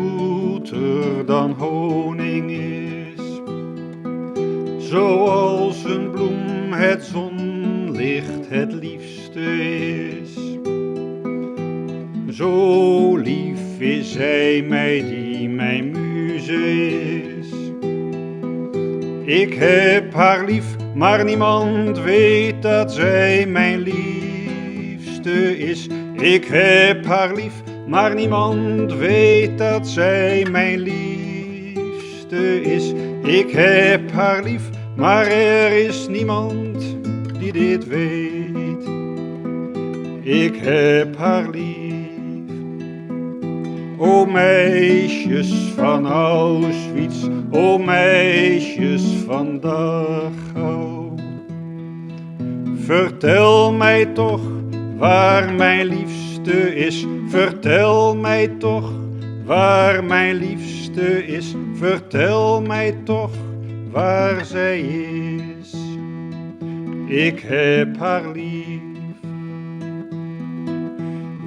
zoeter dan honing is. Zoals een bloem het zonlicht het liefste is. Zo lief is zij mij die mijn muze is. Ik heb haar lief, maar niemand weet dat zij mijn liefste is. Ik heb haar lief, maar niemand weet dat zij mijn liefste is. Ik heb haar lief, maar er is niemand die dit weet. Ik heb haar lief. O meisjes van Auschwitz, o meisjes van Dachau. Vertel mij toch waar mijn liefste is. Vertel mij toch waar mijn liefste is. Vertel mij toch waar zij is. Ik heb haar lief.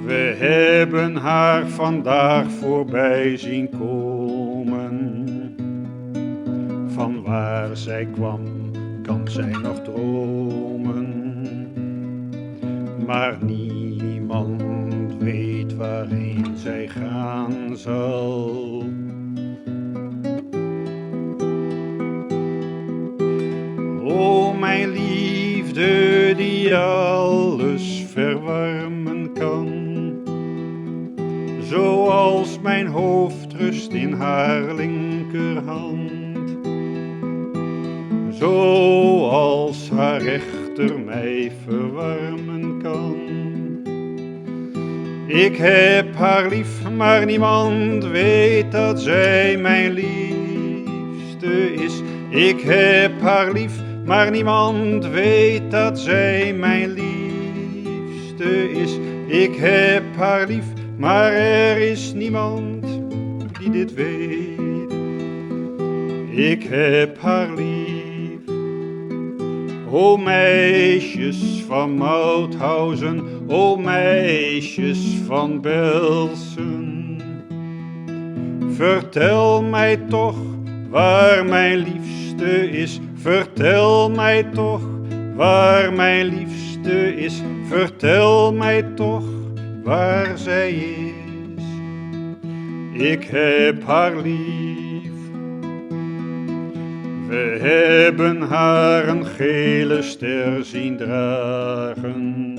We hebben haar vandaag voorbij zien komen. Van waar zij kwam, kan zij nog dromen. Maar niemand weet waarheen zij gaan zal. O mijn liefde die alles verwarmen kan. Zoals mijn hoofd rust in haar linkerhand. Zoals haar rechter mij verwarmen kan. Ik heb haar lief, maar niemand weet dat zij mijn liefste is. Ik heb haar lief, maar niemand weet dat zij mijn liefste is. Ik heb haar lief, maar er is niemand die dit weet. Ik heb haar lief. O meisjes van Mauthausen, o meisjes van Belsen. Vertel mij toch waar mijn liefste is. Vertel mij toch waar mijn liefste is. Vertel mij toch waar zij is. Ik heb haar lief. We hebben haar een gele ster zien dragen.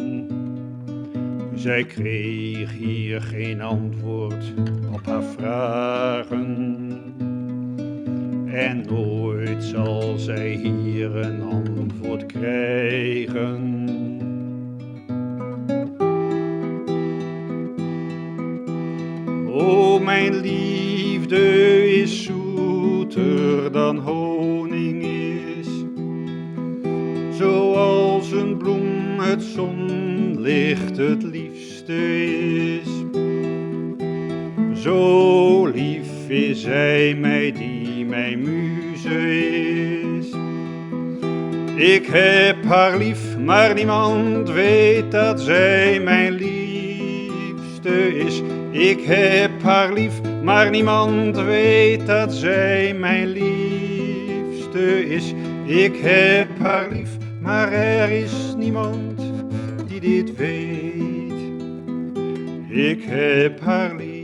Zij kreeg hier geen antwoord op haar vragen. En nooit zal zij hier een antwoord krijgen. O mijn liefde is zoeter dan honing is. Zoals een bloem het zonlicht het liefste is. Zo lief is zij mij die mijn muze is. Ik heb haar lief, maar niemand weet dat zij mijn liefste is. Ik heb haar lief, maar niemand weet dat zij mijn liefste is. Ik heb haar lief, maar er is niemand die dit weet. Ik heb haar lief.